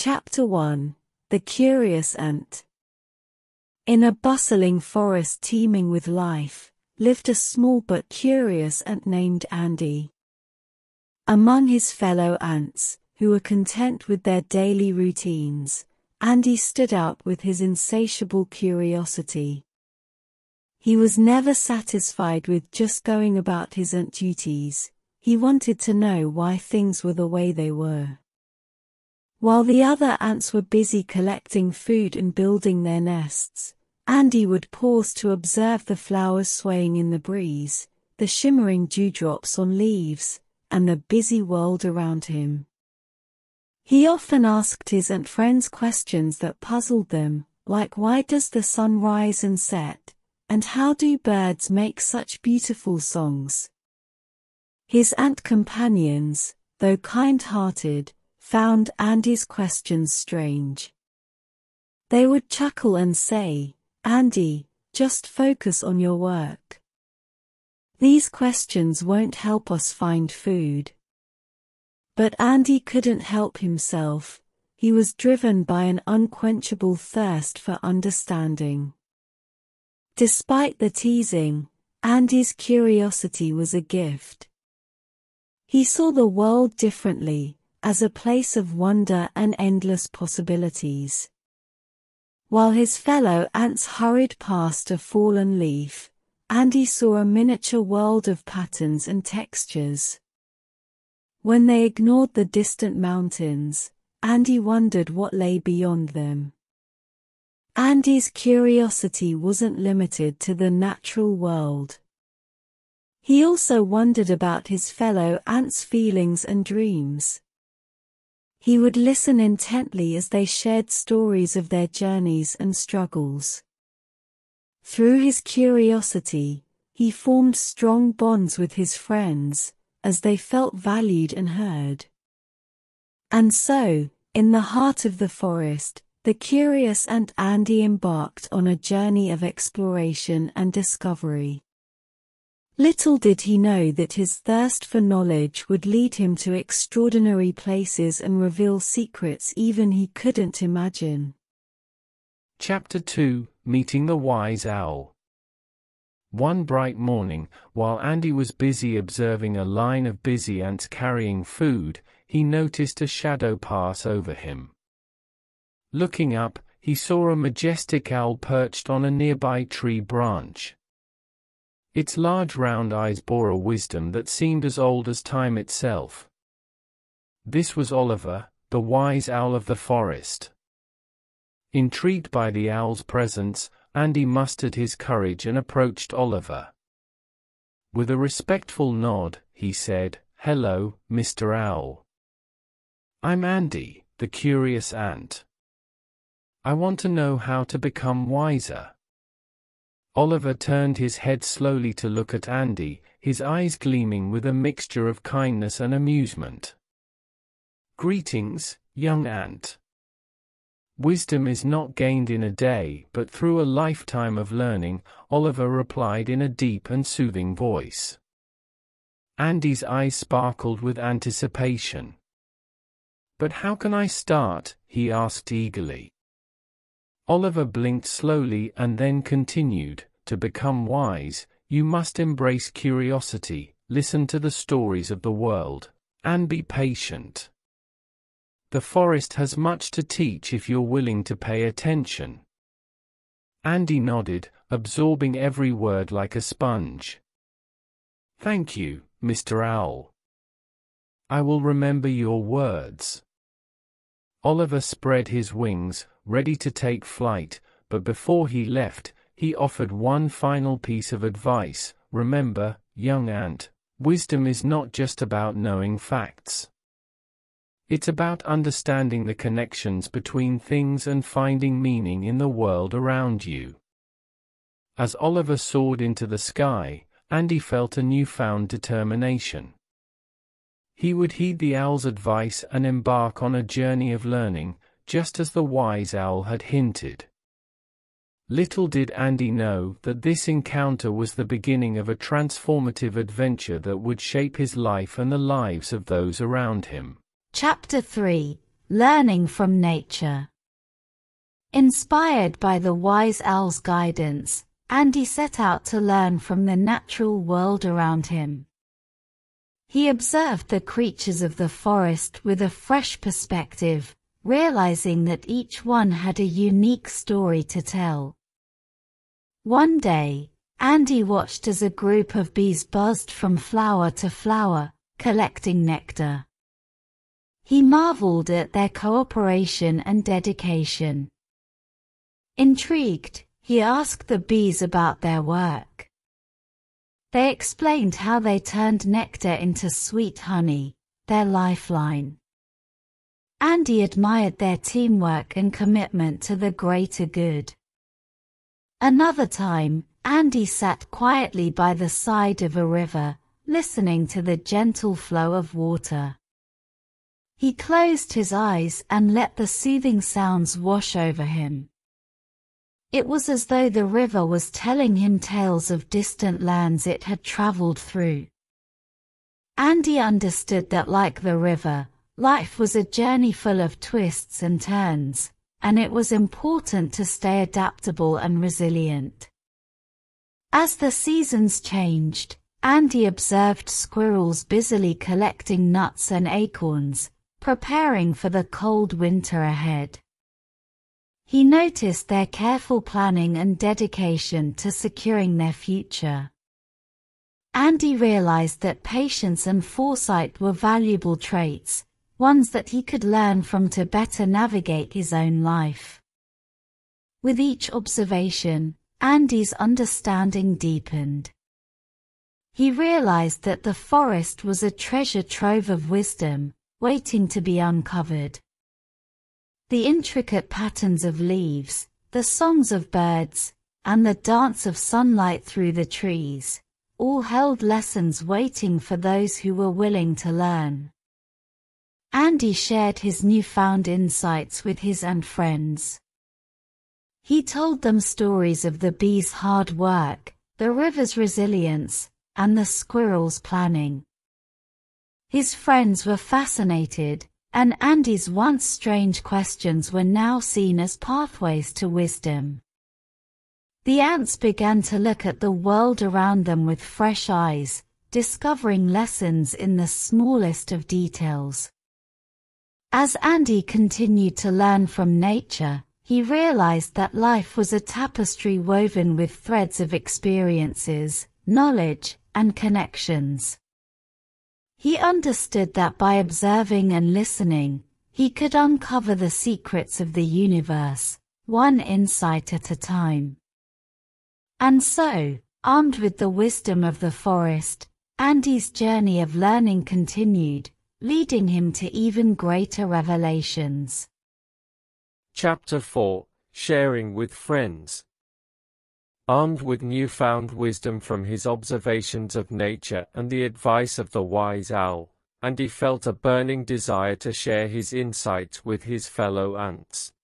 Chapter 1. The Curious Ant. In a bustling forest teeming with life, lived a small but curious ant named Andy. Among his fellow ants, who were content with their daily routines, Andy stood out with his insatiable curiosity. He was never satisfied with just going about his ant duties. He wanted to know why things were the way they were. While the other ants were busy collecting food and building their nests, Andy would pause to observe the flowers swaying in the breeze, the shimmering dewdrops on leaves, and the busy world around him. He often asked his ant friends questions that puzzled them, like why does the sun rise and set, and how do birds make such beautiful songs? His ant companions, though kind-hearted, found Andy's questions strange. They would chuckle and say, "Andy, just focus on your work. These questions won't help us find food." But Andy couldn't help himself. He was driven by an unquenchable thirst for understanding. Despite the teasing, Andy's curiosity was a gift. He saw the world differently, as a place of wonder and endless possibilities. While his fellow ants hurried past a fallen leaf, Andy saw a miniature world of patterns and textures. When they ignored the distant mountains, Andy wondered what lay beyond them. Andy's curiosity wasn't limited to the natural world. He also wondered about his fellow ants' feelings and dreams. He would listen intently as they shared stories of their journeys and struggles. Through his curiosity, he formed strong bonds with his friends, as they felt valued and heard. And so, in the heart of the forest, the curious ant Andy embarked on a journey of exploration and discovery. Little did he know that his thirst for knowledge would lead him to extraordinary places and reveal secrets even he couldn't imagine. Chapter 2. Meeting the Wise Owl. One bright morning, while Andy was busy observing a line of busy ants carrying food, he noticed a shadow pass over him. Looking up, he saw a majestic owl perched on a nearby tree branch. Its large round eyes bore a wisdom that seemed as old as time itself. This was Oliver, the wise owl of the forest. Intrigued by the owl's presence, Andy mustered his courage and approached Oliver. With a respectful nod, he said, "Hello, Mr. Owl. I'm Andy, the curious ant. I want to know how to become wiser." Oliver turned his head slowly to look at Andy, his eyes gleaming with a mixture of kindness and amusement. "Greetings, young ant. Wisdom is not gained in a day but through a lifetime of learning," Oliver replied in a deep and soothing voice. Andy's eyes sparkled with anticipation. "But how can I start?" he asked eagerly. Oliver blinked slowly and then continued, "To become wise, you must embrace curiosity, listen to the stories of the world, and be patient. The forest has much to teach if you're willing to pay attention." Andy nodded, absorbing every word like a sponge. "Thank you, Mr. Owl. I will remember your words." Oliver spread his wings, ready to take flight, but before he left, he offered one final piece of advice. "Remember, young ant, wisdom is not just about knowing facts. It's about understanding the connections between things and finding meaning in the world around you." As Oliver soared into the sky, Andy felt a newfound determination. He would heed the owl's advice and embark on a journey of learning, just as the wise owl had hinted. Little did Andy know that this encounter was the beginning of a transformative adventure that would shape his life and the lives of those around him. Chapter 3. learning from nature. Inspired by the wise owl's guidance, Andy set out to learn from the natural world around him. He observed the creatures of the forest with a fresh perspective, realizing that each one had a unique story to tell. One day, Andy watched as a group of bees buzzed from flower to flower, collecting nectar. He marveled at their cooperation and dedication. Intrigued, he asked the bees about their work. They explained how they turned nectar into sweet honey, their lifeline. Andy admired their teamwork and commitment to the greater good. Another time, Andy sat quietly by the side of a river, listening to the gentle flow of water. He closed his eyes and let the soothing sounds wash over him. It was as though the river was telling him tales of distant lands it had traveled through. Andy understood that, like the river, life was a journey full of twists and turns, and it was important to stay adaptable and resilient. As the seasons changed, Andy observed squirrels busily collecting nuts and acorns, preparing for the cold winter ahead. He noticed their careful planning and dedication to securing their future. Andy realized that patience and foresight were valuable traits, ones that he could learn from to better navigate his own life. With each observation, Andy's understanding deepened. He realized that the forest was a treasure trove of wisdom, waiting to be uncovered. The intricate patterns of leaves, the songs of birds, and the dance of sunlight through the trees, all held lessons waiting for those who were willing to learn. Andy shared his newfound insights with his friends. He told them stories of the bees' hard work, the river's resilience, and the squirrel's planning. His friends were fascinated, and Andy's once strange questions were now seen as pathways to wisdom. The ants began to look at the world around them with fresh eyes, discovering lessons in the smallest of details. As Andy continued to learn from nature, he realized that life was a tapestry woven with threads of experiences, knowledge, and connections. He understood that by observing and listening, he could uncover the secrets of the universe, one insight at a time. And so, armed with the wisdom of the forest, Andy's journey of learning continued, leading him to even greater revelations. Chapter 4: Sharing with Friends. Armed with newfound wisdom from his observations of nature and the advice of the wise owl, Andy felt a burning desire to share his insights with his fellow ants.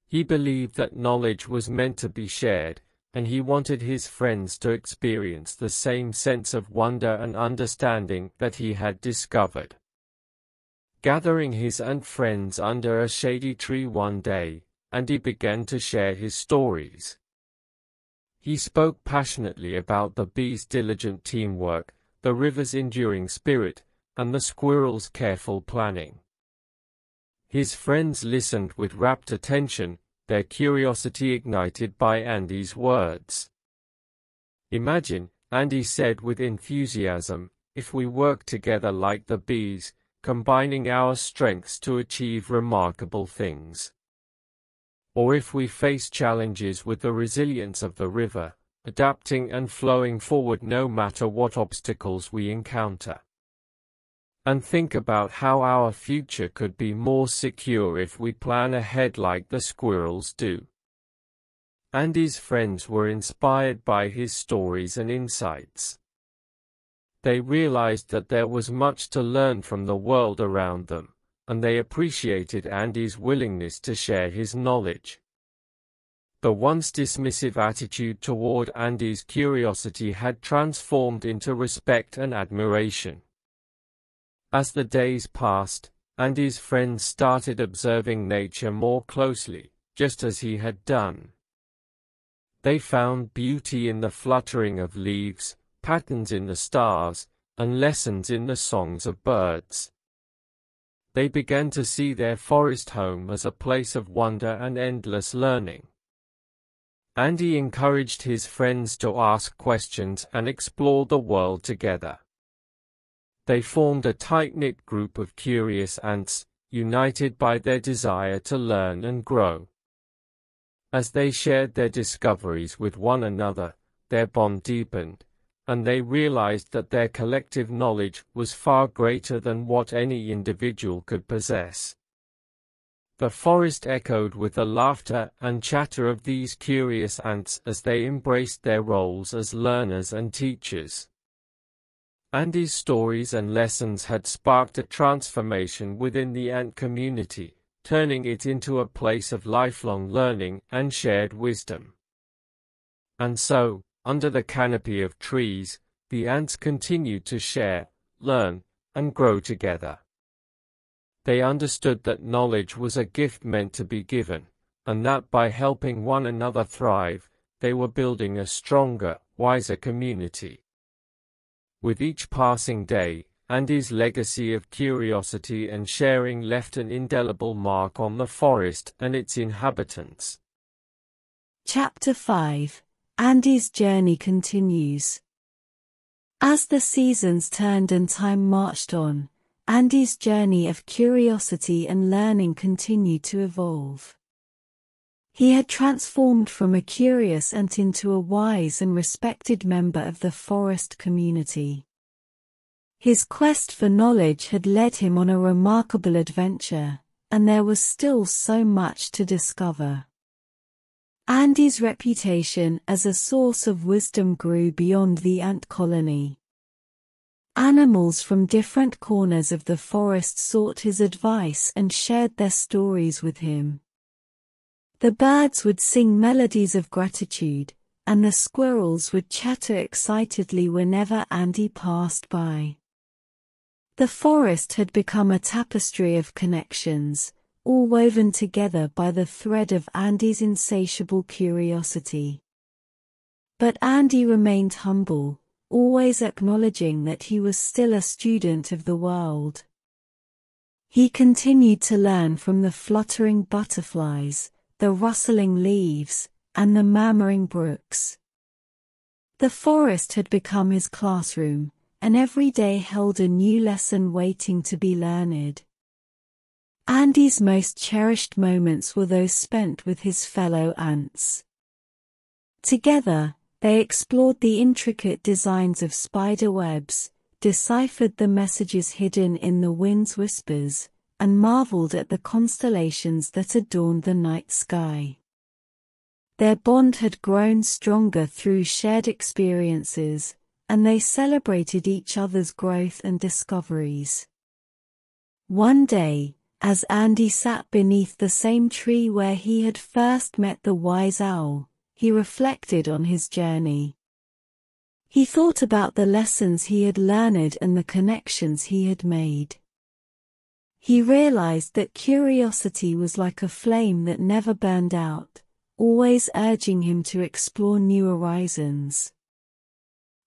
He believed that knowledge was meant to be shared, and he wanted his friends to experience the same sense of wonder and understanding that he had discovered. Gathering his ant friends under a shady tree one day, Andy began to share his stories. He spoke passionately about the bees' diligent teamwork, the river's enduring spirit, and the squirrel's careful planning. His friends listened with rapt attention, their curiosity ignited by Andy's words. "Imagine," Andy said with enthusiasm, "if we work together like the bees, combining our strengths to achieve remarkable things. Or if we face challenges with the resilience of the river, adapting and flowing forward no matter what obstacles we encounter. And think about how our future could be more secure if we plan ahead like the squirrels do." Andy's friends were inspired by his stories and insights. They realized that there was much to learn from the world around them, and they appreciated Andy's willingness to share his knowledge. The once dismissive attitude toward Andy's curiosity had transformed into respect and admiration. As the days passed, and his friends started observing nature more closely, just as he had done. They found beauty in the fluttering of leaves, patterns in the stars, and lessons in the songs of birds. They began to see their forest home as a place of wonder and endless learning. Andy encouraged his friends to ask questions and explore the world together. They formed a tight-knit group of curious ants, united by their desire to learn and grow. As they shared their discoveries with one another, their bond deepened, and they realized that their collective knowledge was far greater than what any individual could possess. The forest echoed with the laughter and chatter of these curious ants as they embraced their roles as learners and teachers. Andy's stories and lessons had sparked a transformation within the ant community, turning it into a place of lifelong learning and shared wisdom. And so, under the canopy of trees, the ants continued to share, learn, and grow together. They understood that knowledge was a gift meant to be given, and that by helping one another thrive, they were building a stronger, wiser community. With each passing day, Andy's legacy of curiosity and sharing left an indelible mark on the forest and its inhabitants. Chapter 5. Andy's journey continues. As the seasons turned and time marched on, Andy's journey of curiosity and learning continued to evolve. He had transformed from a curious ant into a wise and respected member of the forest community. His quest for knowledge had led him on a remarkable adventure, and there was still so much to discover. Andy's reputation as a source of wisdom grew beyond the ant colony. Animals from different corners of the forest sought his advice and shared their stories with him. The birds would sing melodies of gratitude, and the squirrels would chatter excitedly whenever Andy passed by. The forest had become a tapestry of connections, all woven together by the thread of Andy's insatiable curiosity. But Andy remained humble, always acknowledging that he was still a student of the world. He continued to learn from the fluttering butterflies, the rustling leaves, and the murmuring brooks. The forest had become his classroom, and every day held a new lesson waiting to be learned. Andy's most cherished moments were those spent with his fellow ants. Together, they explored the intricate designs of spider webs, deciphered the messages hidden in the wind's whispers, and marveled at the constellations that adorned the night sky. Their bond had grown stronger through shared experiences, and they celebrated each other's growth and discoveries. One day, as Andy sat beneath the same tree where he had first met the wise owl, he reflected on his journey. He thought about the lessons he had learned and the connections he had made. He realized that curiosity was like a flame that never burned out, always urging him to explore new horizons.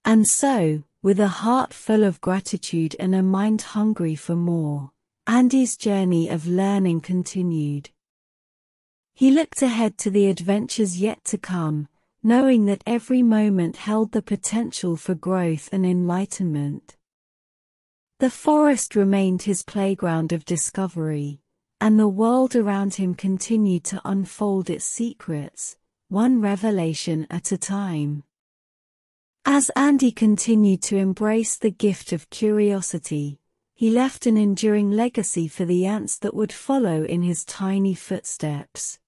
And so, with a heart full of gratitude and a mind hungry for more, Andy's journey of learning continued. He looked ahead to the adventures yet to come, knowing that every moment held the potential for growth and enlightenment. The forest remained his playground of discovery, and the world around him continued to unfold its secrets, one revelation at a time. As Andy continued to embrace the gift of curiosity, he left an enduring legacy for the ants that would follow in his tiny footsteps.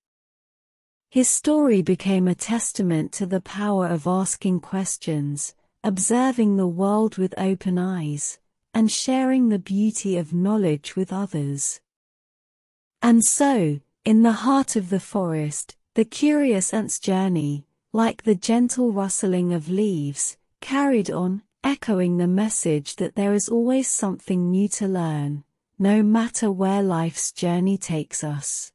His story became a testament to the power of asking questions, observing the world with open eyes, and sharing the beauty of knowledge with others. And so, in the heart of the forest, the curious ant's journey, like the gentle rustling of leaves, carried on, echoing the message that there is always something new to learn, no matter where life's journey takes us.